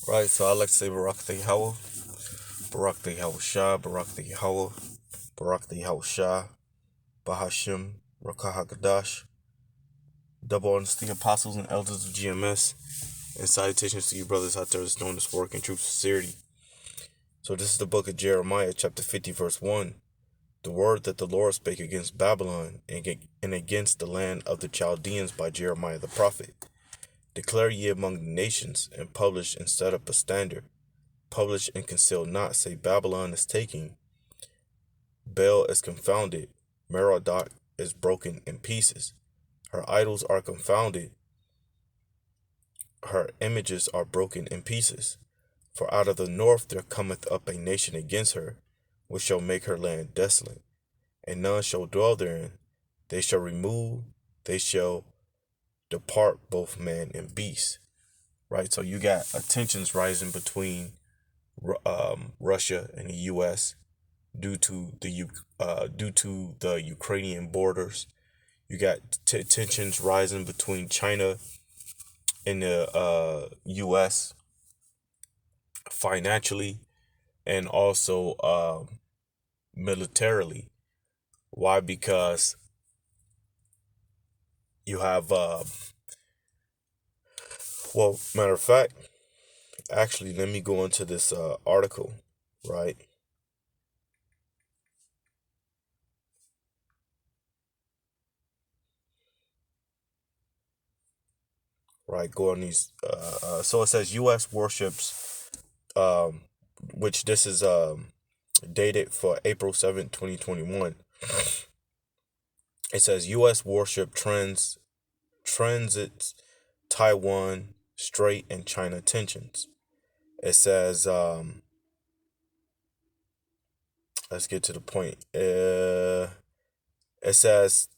Right, so I like to say Barak the Yahweh, Barak the Yahweh Shah, Barak the Yahweh, Barak the Yahweh Shah, Bahashim, Rakah HaKadash, double honors to the apostles and elders of GMS, and salutations to you brothers out there that's doing this work in true sincerity. So this is the book of Jeremiah, chapter 50, verse 1. The word that the Lord spake against Babylon and against the land of the Chaldeans by Jeremiah the prophet. Declare ye among the nations, and publish and set up a standard. Publish and conceal not, say Babylon is taken, Bel is confounded, Merodach is broken in pieces. Her idols are confounded, her images are broken in pieces. For out of the north there cometh up a nation against her, which shall make her land desolate, and none shall dwell therein. They shall remove, they shall depart both man and beast. Right, so you got tensions rising between Russia and the U.S. due to the Ukrainian borders. You got tensions rising between China and the U.S. financially and also militarily. Why? Because you have, well, matter of fact, actually, let me go into this article, right? Right, go on these. So it says U.S. warships, um, which this is dated for April 7th, 2021. It says U.S. warship transits Taiwan Strait and China tensions. It says, let's get to the point. It says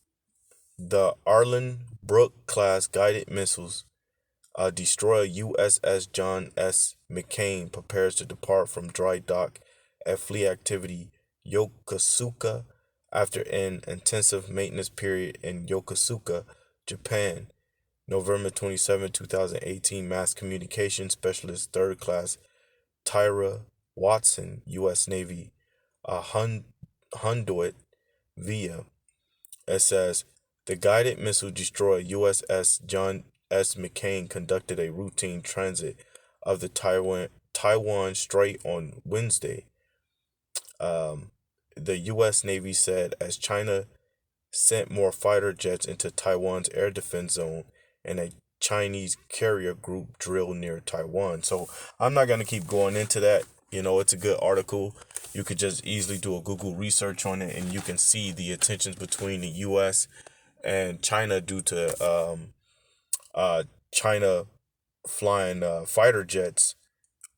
the Arleigh Brook class guided missiles destroyer USS John S. McCain prepares to depart from dry dock at fleet activity Yokosuka after an intensive maintenance period in Yokosuka, Japan. November 27, 2018, Mass Communication Specialist 3rd Class Tyra Watson, U.S. Navy, Hunduit via. It says, the guided missile destroyer USS John S. McCain conducted a routine transit of the Taiwan Strait on Wednesday. The U.S. Navy said as China sent more fighter jets into Taiwan's air defense zone and a Chinese carrier group drilled near Taiwan. So I'm not going to keep going into that. You know, it's a good article. You could just easily do a Google research on it and you can see the tensions between the U.S. and China due to China flying fighter jets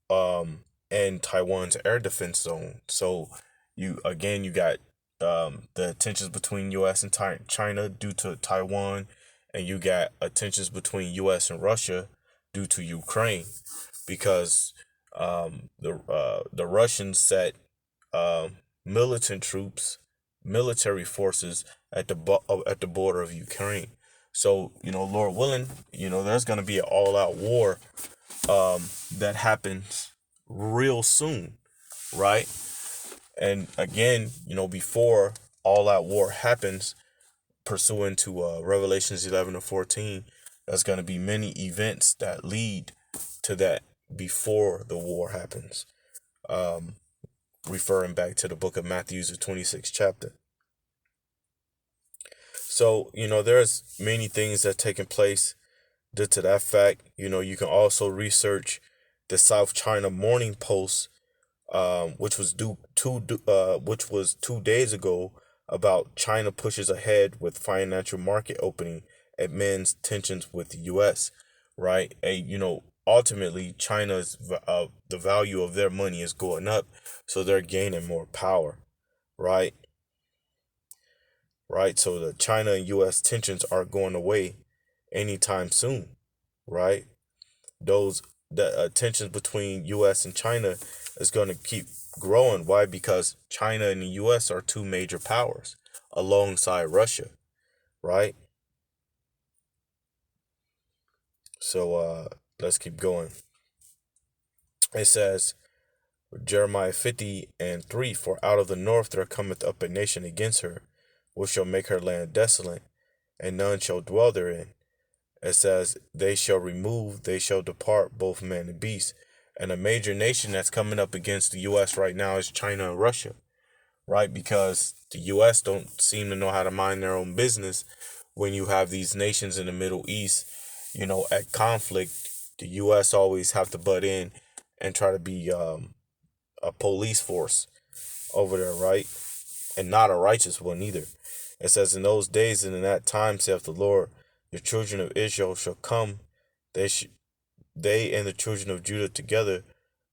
in Taiwan's air defense zone. So you got the tensions between U.S. and China due to Taiwan, and you got tensions between U.S. and Russia due to Ukraine, because the Russians set militant troops, military forces at the border of Ukraine. So Lord willing, there's gonna be an all-out war that happens real soon, right? And again, before all out war happens, pursuant to Revelations 11 and 14, there's going to be many events that lead to that before the war happens. Referring back to the book of Matthew, the 26th chapter. So, there's many things that taking place due to that fact. You can also research the South China Morning Post, which was which was 2 days ago, about China pushes ahead with financial market opening amidst tensions with the U.S. Right? Ultimately, China's the value of their money is going up, so they're gaining more power. Right? Right. So the China and U.S. tensions aren't going away anytime soon. Right? Those the tensions between U.S. and China is going to keep growing. Why? Because China and the U.S. are two major powers alongside Russia, right? So let's keep going. It says, Jeremiah 50:3, for out of the north there cometh up a nation against her, which shall make her land desolate, and none shall dwell therein. It says, they shall remove, they shall depart, both man and beast. And a major nation that's coming up against the U.S. right now is China and Russia, right? Because the U.S. don't seem to know how to mind their own business when you have these nations in the Middle East, at conflict. The U.S. always have to butt in and try to be a police force over there, right? And not a righteous one either. It says, in those days and in that time, saith the Lord, the children of Israel shall come, they and the children of Judah together,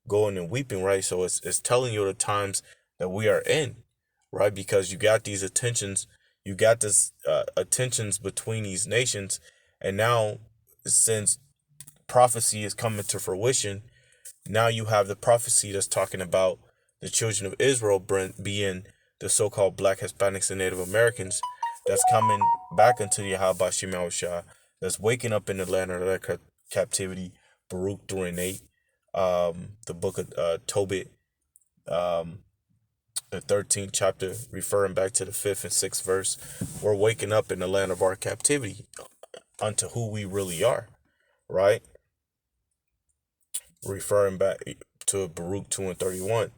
going and weeping, right? So it's telling you the times that we are in, right? Because you got these attentions, you got this attentions between these nations, and now since prophecy is coming to fruition, now you have the prophecy that's talking about the children of Israel being the so-called Black, Hispanics, and Native Americans that's coming back into the Yahweh Shem Yahushua, that's waking up in the land of their captivity. Baruch 3:8, the book of Tobit, the 13th chapter, referring back to the 5th and 6th verse. We're waking up in the land of our captivity unto who we really are, right? Referring back to Baruch 2:31.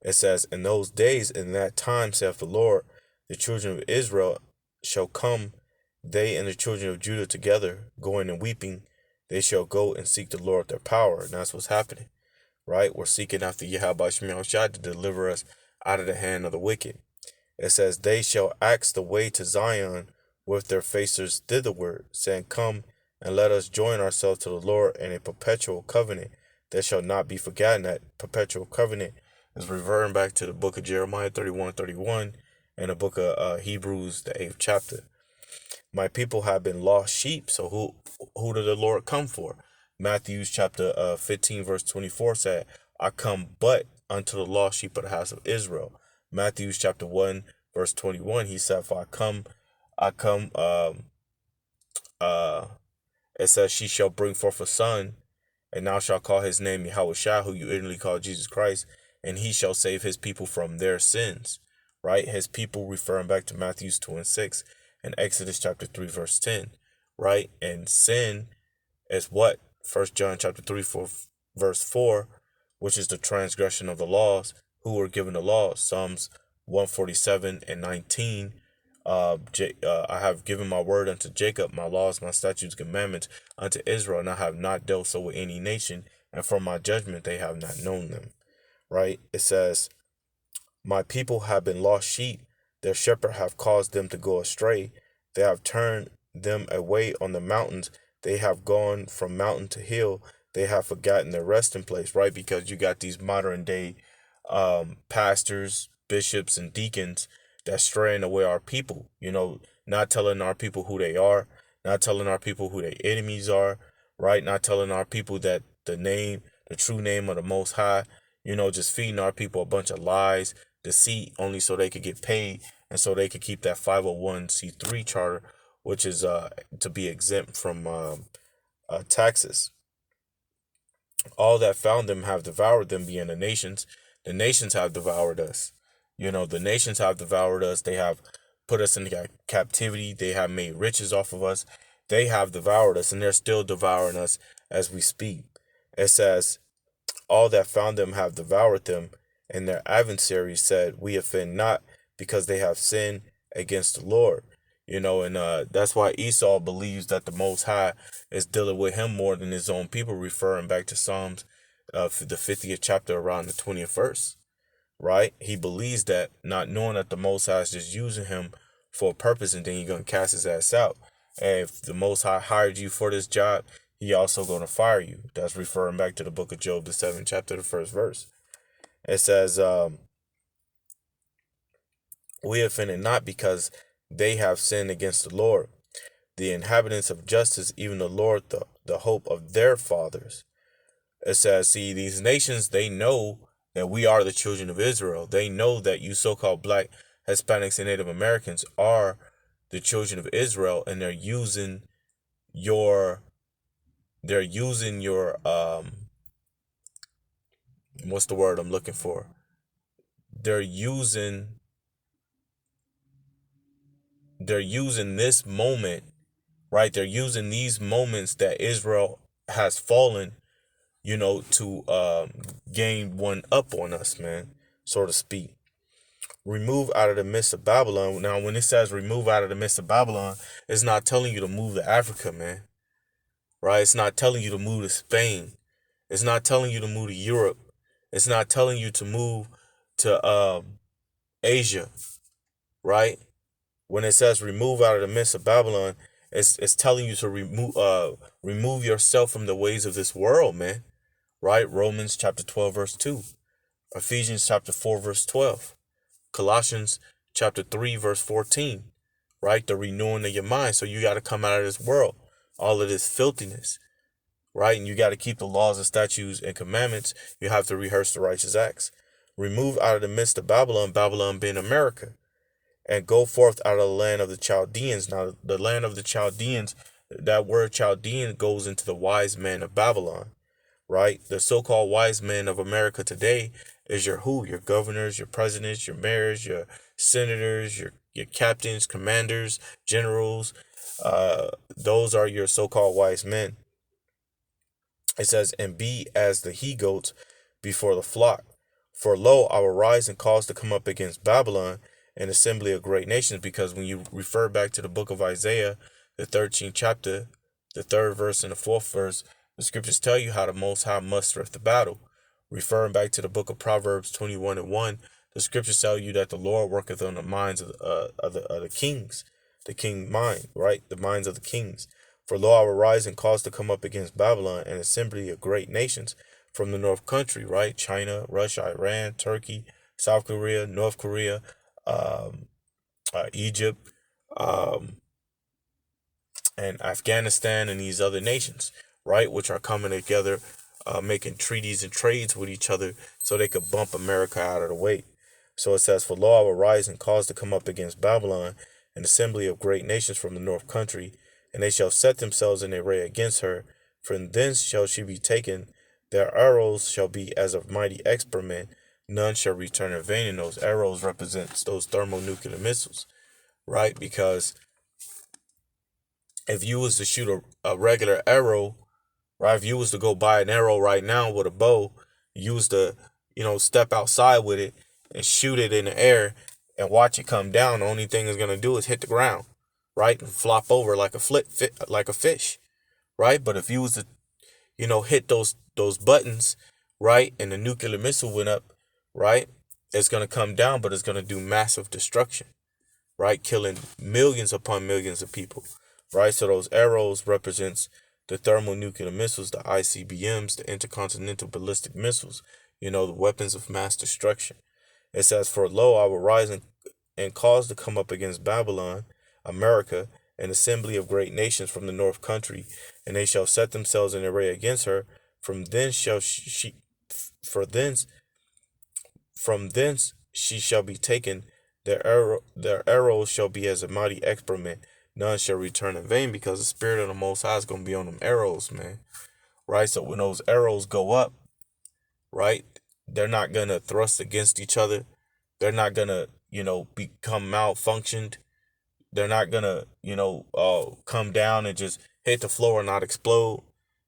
It says, in those days, in that time, saith the Lord, the children of Israel shall come, they and the children of Judah together, going and weeping. They shall go and seek the Lord their power. And that's what's happening, right? We're seeking after Yahweh Shem Yahushua to deliver us out of the hand of the wicked. It says, they shall ask the way to Zion with their faces thitherward, saying, come and let us join ourselves to the Lord in a perpetual covenant that shall not be forgotten. That perpetual covenant is referring back to the book of Jeremiah 31:31 and the book of Hebrews, the 8th chapter. My people have been lost sheep. So who did the Lord come for? Matthew chapter 15 verse 24 said, I come but unto the lost sheep of the house of Israel. Matthew chapter 1 verse 21, he said, for I come, it says, she shall bring forth a son, and thou shalt call his name Yahushua, who you ignorantly call Jesus Christ, and he shall save his people from their sins, right? His people referring back to Matthew 2:6 and Exodus chapter 3 verse 10, right? And sin is what? 1 John chapter 3 verse 4, which is the transgression of the laws. Who were given the law? Psalms 147:19. I have given my word unto Jacob, my laws, my statutes, commandments unto Israel, and I have not dealt so with any nation, and from my judgment they have not known them. Right? It says, my people have been lost sheep, their shepherd have caused them to go astray. They have turned them away on the mountains. They have gone from mountain to hill. They have forgotten their resting place, right? Because you got these modern day pastors, bishops, and deacons that's straying away our people, not telling our people who they are, not telling our people who their enemies are, right? Not telling our people that the true name of the Most High, just feeding our people a bunch of lies, deceit, only so they could get paid and so they could keep that 501c3 charter, which is to be exempt from taxes. All that found them have devoured them, being the nations. The nations have devoured us. The nations have devoured us. They have put us in captivity. They have made riches off of us. They have devoured us, and they're still devouring us as we speak. It says, all that found them have devoured them, and their adversaries said, we offend not, because they have sinned against the Lord. And that's why Esau believes that the Most High is dealing with him more than his own people, referring back to Psalms, the 50th chapter, around the 20th verse, right? He believes that, not knowing that the Most High is just using him for a purpose, and then he's going to cast his ass out. And if the Most High hired you for this job, he also going to fire you. That's referring back to the book of Job, the 7th chapter, the 1st verse. It says, we offended not, because they have sinned against the Lord, the inhabitants of justice, even the Lord, the hope of their fathers. It says, see, these nations, they know that we are the children of Israel. They know that you so-called Black, Hispanics, and Native Americans are the children of Israel, and they're using your they're using your what's the word I'm looking for? They're using they're using this moment, right? They're using these moments that Israel has fallen, to gain one up on us, man, so to speak. Remove out of the midst of Babylon. Now, when it says remove out of the midst of Babylon, it's not telling you to move to Africa, man. Right? It's not telling you to move to Spain. It's not telling you to move to Europe. It's not telling you to move to Asia, right? When it says remove out of the midst of Babylon, it's telling you to remove yourself from the ways of this world, man. Right? Romans chapter 12, verse 2. Ephesians chapter 4, verse 12. Colossians chapter 3, verse 14. Right? The renewing of your mind. So you got to come out of this world. All of this filthiness. Right? And you got to keep the laws and statutes and commandments. You have to rehearse the righteous acts. Remove out of the midst of Babylon, Babylon being America, and go forth out of the land of the Chaldeans. Now, the land of the Chaldeans, that word Chaldean goes into the wise men of Babylon, right? The so-called wise men of America today is your governors, your presidents, your mayors, your senators, your captains, commanders, generals. Those are your so-called wise men. It says, and be as the he-goats before the flock. For lo, I will rise and cause to come up against Babylon an assembly of great nations. Because when you refer back to the book of Isaiah, the 13th chapter, the 3rd verse and the 4th verse, the scriptures tell you how the Most High mustereth the battle. Referring back to the book of Proverbs 21:1, the scriptures tell you that the Lord worketh on the minds of the kings, the king mind, right? The minds of the kings. For lo, I will rise and cause to come up against Babylon an assembly of great nations from the north country, right? China, Russia, Iran, Turkey, South Korea, North Korea, Egypt, and Afghanistan, and these other nations, right? Which are coming together, making treaties and trades with each other so they could bump America out of the way. So it says, for lo, I will rise and cause to come up against Babylon an assembly of great nations from the north country, and they shall set themselves in array against her. From thence shall she be taken. Their arrows shall be as of mighty excrement. None shall return in vain. And those arrows represents those thermonuclear missiles, right? Because if you was to shoot a regular arrow, right? If you was to go buy an arrow right now with a bow, you was to, step outside with it and shoot it in the air and watch it come down. The only thing it's gonna do is hit the ground, right, and flop over like like a fish, right? But if you was to, hit those buttons, right, and the nuclear missile went up, right, it's gonna come down, but it's gonna do massive destruction, right, killing millions upon millions of people, right? So those arrows represents the thermonuclear missiles, the ICBMs, the intercontinental ballistic missiles, the weapons of mass destruction. It says, for lo, I will rise and cause to come up against Babylon, America, an assembly of great nations from the north country, and they shall set themselves in array against her. From thence shall from thence she shall be taken. Their arrows shall be as a mighty excrement. None shall return in vain, because the spirit of the Most High is going to be on them arrows, man. Right? So when those arrows go up, right, they're not going to thrust against each other. They're not going to, become malfunctioned. They're not going to, come down and just hit the floor and not explode.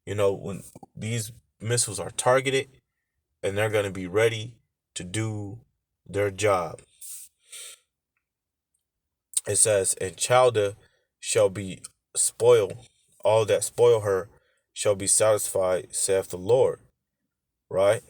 When these missiles are targeted, and they're going to be ready to do their job. It says, and Chaldea shall be spoiled. All that spoil her shall be satisfied, saith the Lord. Right?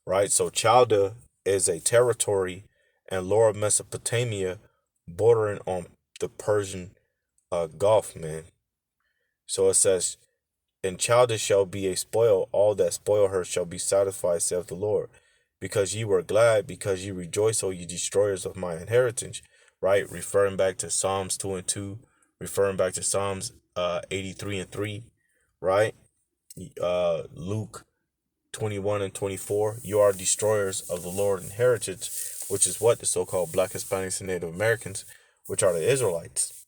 Right? So Chaldea is a territory in Lower Mesopotamia bordering on the Persian Gulf, man. So it says, and Chaldea shall be a spoil. All that spoil her shall be satisfied, saith the Lord. Because ye were glad, because ye rejoice, O ye destroyers of my inheritance. Right? Referring back to Psalms 2:2, referring back to Psalms 83:3, right? Luke 21:24. You are destroyers of the Lord inheritance, which is what the so-called Black Hispanics and Native Americans, which are the Israelites,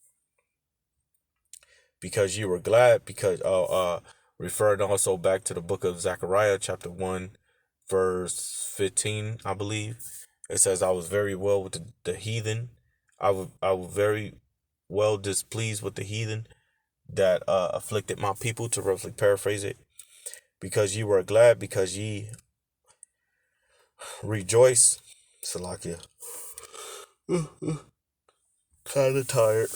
because you were glad because referring also back to the book of Zechariah chapter 1 verse 15, I believe. It says, I was very well with the heathen. I was very well displeased with the heathen that afflicted my people, to roughly paraphrase it, because ye were glad, because ye rejoice. Salakia. Kind of tired.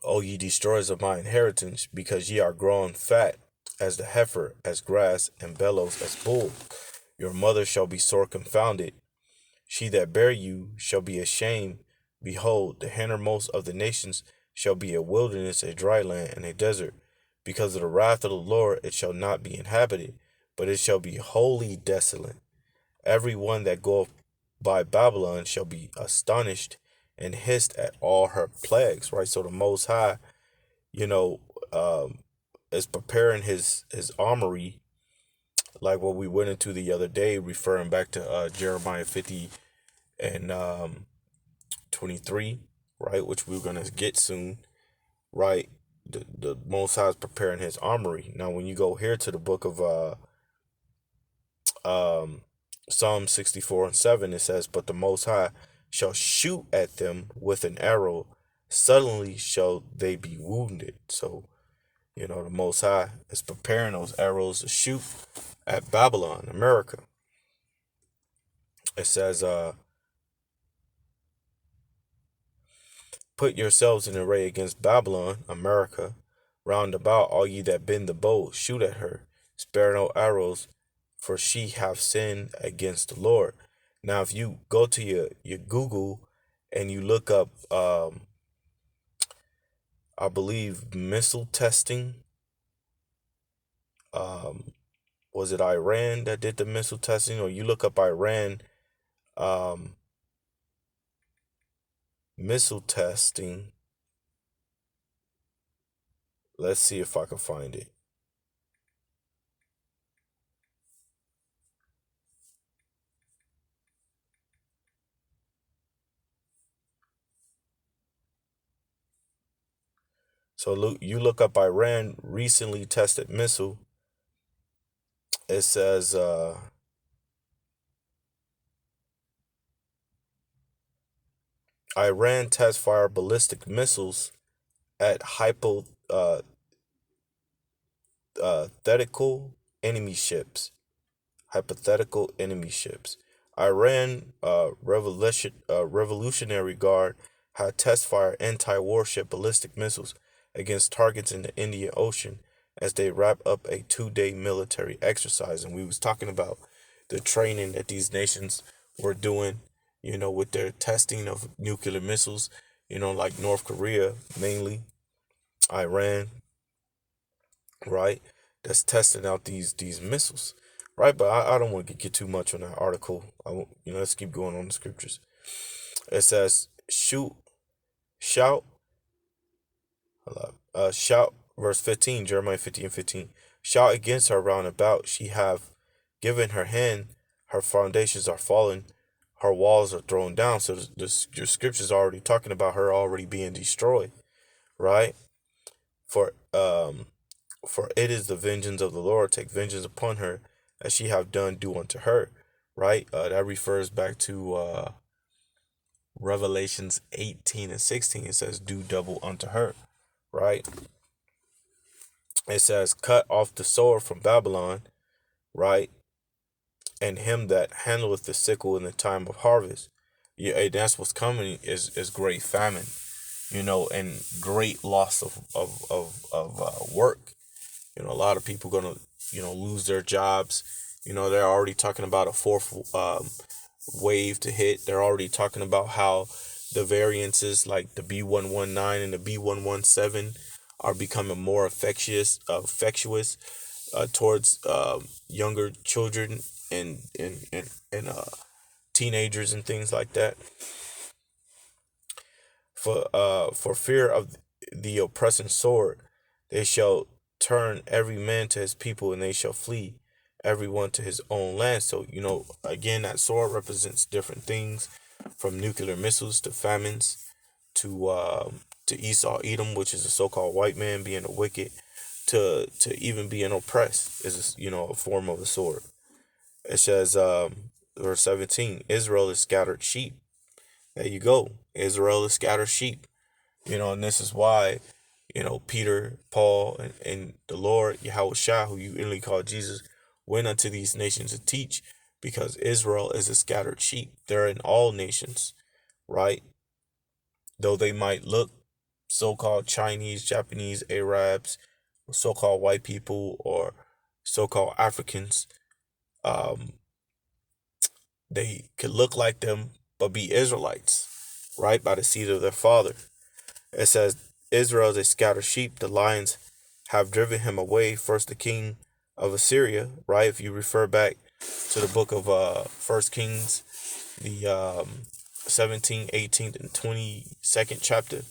O ye destroyers of my inheritance, because ye are grown fat as the heifer, as grass, and bellows as bull. Your mother shall be sore confounded. She that bare you shall be ashamed. Behold, the hindermost of the nations shall be a wilderness, a dry land, and a desert. Because of the wrath of the Lord it shall not be inhabited, but it shall be wholly desolate. Every one that goeth by Babylon shall be astonished and hissed at all her plagues. Right? So the Most High, you know, is preparing his armory, like what we went into the other day, referring back to Jeremiah 50 and 23, right, which we're gonna get soon, right? The Most High is preparing his armory. Now, when you go here to the book of um Psalm 64:7, it says, "But the Most High shall shoot at them with an arrow; suddenly shall they be wounded." So, the Most High is preparing those arrows to shoot at Babylon, America. It says, "Put yourselves in array against Babylon, America. Round about, all ye that bend the bow, shoot at her. Spare no arrows, for she hath sinned against the Lord." Now, if you go to your Google and you look up, I believe, missile testing, was it Iran that did the missile testing? Or you look up Iran um, missile testing. Let's see if I can find it. So you look up Iran recently tested missile. It says Iran test fire ballistic missiles at hypothetical enemy ships. Hypothetical enemy ships. Iran Revolutionary Guard had test fire anti-warship ballistic missiles against targets in the Indian Ocean as they wrap up a 2-day military exercise. And we was talking about the training that these nations were doing, with their testing of nuclear missiles, like North Korea mainly, Iran, right? That's testing out these missiles, right? But I don't want to get too much on that article. Let's keep going on the scriptures. It says, shout, shout, verse 15, Jeremiah 50:15. Shout against her round about. She have given her hand, her foundations are fallen, her walls are thrown down. So your scriptures are already talking about her already being destroyed, right? For for it is the vengeance of the Lord, take vengeance upon her, as she have done, do unto her. Right? That refers back to Revelations 18:16. It says, do double unto her. Right? It says, cut off the sword from Babylon, right? And him that handleth the sickle in the time of harvest. Yeah, and that's what's coming is great famine, and great loss of work. A lot of people gonna, lose their jobs. They're already talking about a fourth wave to hit. They're already talking about how the variances like the B.1.1.9 and the B.1.1.7 are becoming more infectious towards younger children and teenagers and things like that. For fear of the oppressing sword, they shall turn every man to his people, and they shall flee. everyone to his own land. So, again, that sword represents different things, from nuclear missiles to famines to Esau Edom, which is a so-called white man being a wicked, to even being oppressed is a form of a sword. It says, verse 17, Israel is scattered sheep. There you go. Israel is scattered sheep. And this is why, Peter, Paul, and the Lord, Yahweh Shah, who you literally call Jesus, went unto these nations to teach, because Israel is a scattered sheep. They're in all nations, right? Though they might look so-called Chinese, Japanese, Arabs, so-called white people, or so-called Africans, um, they could look like them, but be Israelites, right? By the seed of their father. It says, Israel is a scattered sheep. The lions have driven him away. First, the king of Assyria, right? If you refer back to the book of First Kings, the 17th, 18th, and 22nd chapter,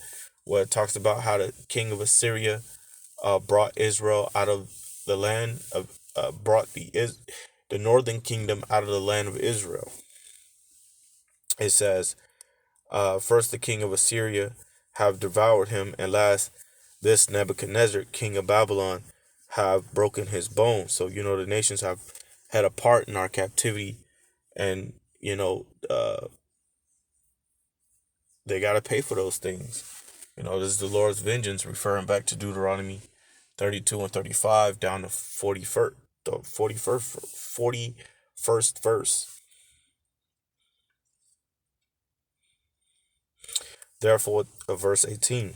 where it talks about how the king of Assyria brought Israel out of the land of, brought the northern kingdom out of the land of Israel. It says, first the king of Assyria have devoured him, and last this Nebuchadnezzar, king of Babylon, have broken his bones. So, the nations have had a part in our captivity, and, they got to pay for those things. This is the Lord's vengeance, referring back to Deuteronomy 32 and 35 down to 41st verse. Therefore, verse 18.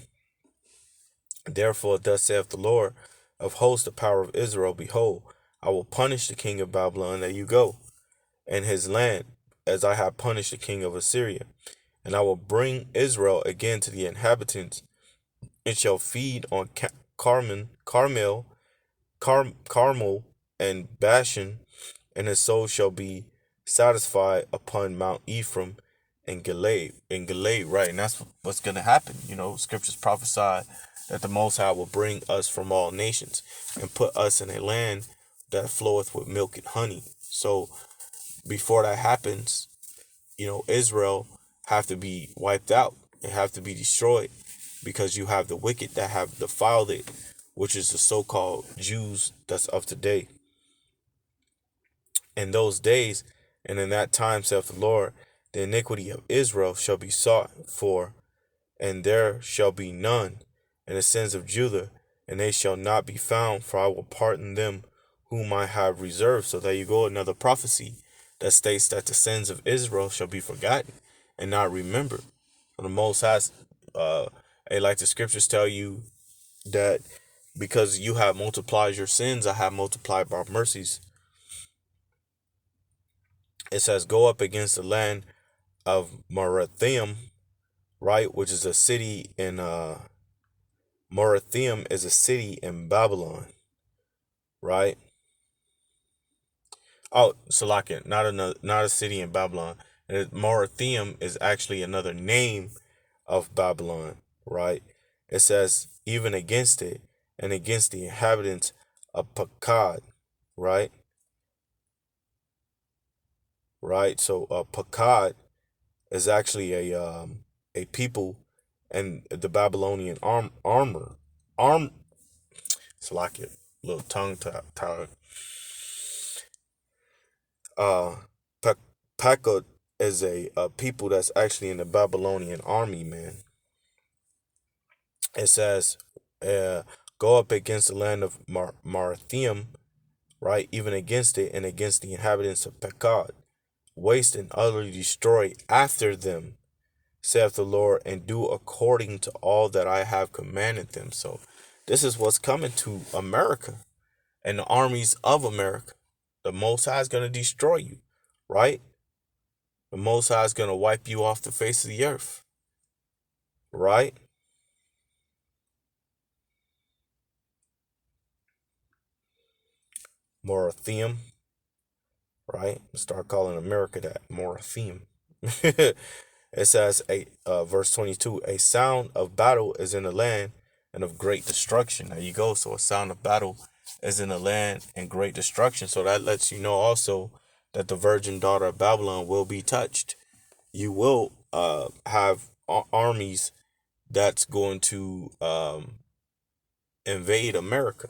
Therefore, thus saith the Lord of hosts, the power of Israel, behold, I will punish the king of Babylon, there you go, and his land, as I have punished the king of Assyria. And I will bring Israel again to the inhabitants. It shall feed on Carmel, and Bashan, and his soul shall be satisfied upon Mount Ephraim and Gilead. Right? And that's what's going to happen. Scriptures prophesy that the Most High will bring us from all nations and put us in a land that floweth with milk and honey. So before that happens, Israel have to be wiped out and have to be destroyed, because you have the wicked that have defiled it, which is the so-called Jews that's of today. In those days and in that time, saith the Lord, the iniquity of Israel shall be sought for, and there shall be none, and the sins of Judah, and they shall not be found, for I will pardon them whom I have reserved. So there you go, another prophecy that states that the sins of Israel shall be forgotten and not remembered. So the Most High, like the scriptures tell you, that because you have multiplied your sins, I have multiplied my mercies. It says, go up against the land of Morathaim, right, which is a city in Morathaim is a city in Babylon, right? Oh, Salakia, not a city in Babylon. And Morathaim is actually another name of Babylon, right? It says, even against it and against the inhabitants of Pakad, right? Right. So Pakad is actually a people, and the Babylonian arm. Salakia, little tongue tied. Pakad is a people that's actually in the Babylonian army, man. It says, go up against the land of Marathaim, right? Even against it and against the inhabitants of Pakad. Waste and utterly destroy after them, saith the Lord, and do according to all that I have commanded them. So this is what's coming to America and the armies of America. The Most High is going to destroy you, right? The Most High is going to wipe you off the face of the earth, right? Morathaim, right? Start calling America that, Morathaim. It says, verse 22, a sound of battle is in the land and of great destruction. There you go. So a sound of battle is in a land in great destruction. So that lets you know also that the virgin daughter of Babylon will be touched. You will have armies that's going to invade America,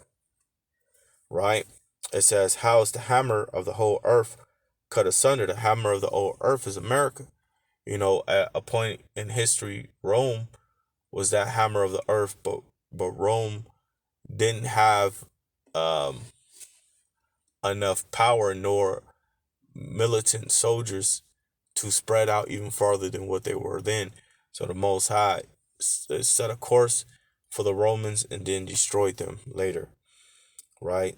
right? It says, how is the hammer of the whole earth cut asunder? The hammer of the whole earth is America. You know, at a point in history, Rome was that hammer of the earth, but Rome didn't have um, enough power nor militant soldiers to spread out even farther than what they were then. So the Most High set a course for the Romans and then destroyed them later, right?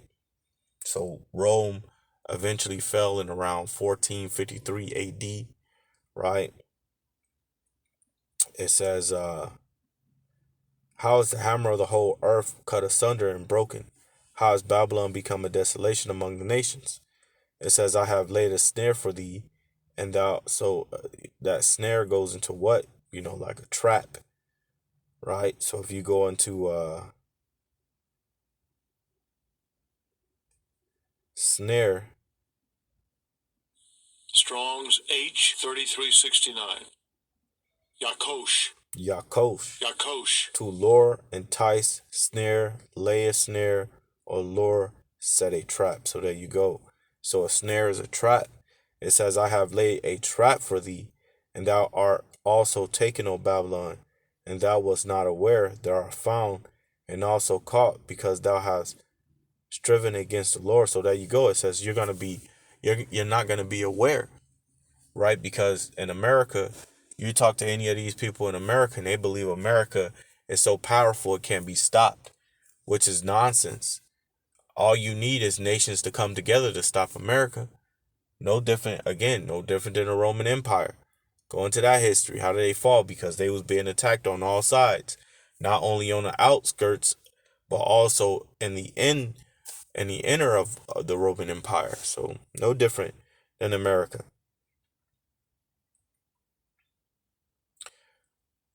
So Rome eventually fell in around 1453 AD, right? It says, how is the hammer of the whole earth cut asunder and broken? How has Babylon become a desolation among the nations? It says, I have laid a snare for thee, and thou. So that snare goes into what? You know, like a trap, right? So if you go into snare, Strong's H3369. Yakosh. Yakosh, Yakosh. to lure, entice, snare, lay a snare, or lure, set a trap. So there you go. So a snare is a trap. It says, I have laid a trap for thee, and thou art also taken, O Babylon, and thou wast not aware, thou art found, and also caught, because thou hast striven against the Lord. So there you go. It says you're not gonna be aware, right? Because in America, you talk to any of these people in America, and they believe America is so powerful it can't be stopped, which is nonsense. All you need is nations to come together to stop America. No different, again, no different than the Roman Empire. Go into that history. How did they fall? Because they was being attacked on all sides, not only on the outskirts, but also in the inner of the Roman Empire. So no different than America.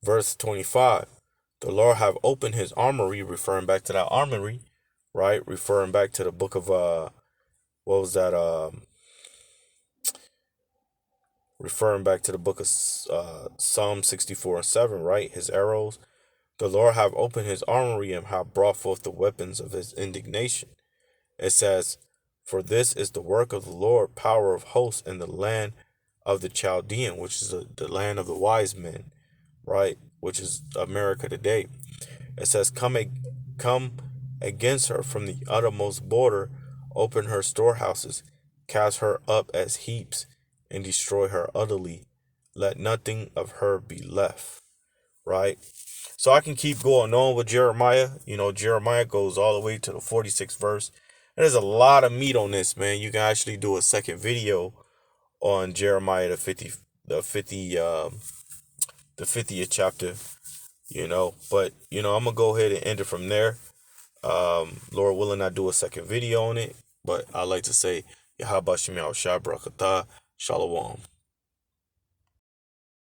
Verse 25. The Lord have opened his armory, referring back to that armory, right? Referring back to the book of what was that? Referring back to the book of Psalm 64:7, right? His arrows. The Lord have opened his armory and have brought forth the weapons of his indignation. It says, for this is the work of the Lord, power of hosts, in the land of the Chaldean, which is the land of the wise men, right? Which is America today. It says, come against her from the uttermost border, open her storehouses, cast her up as heaps, and destroy her utterly. Let nothing of her be left, right? So I can keep going on with Jeremiah. You know, Jeremiah goes all the way to the 46th verse. There's a lot of meat on this, man. You can actually do a second video on Jeremiah the 50th chapter, you know. But, you know, I'm going to go ahead and end it from there. Lord willing, I do a second video on it. But I like to say, Yahabashim Shah Brakatah, Shalom.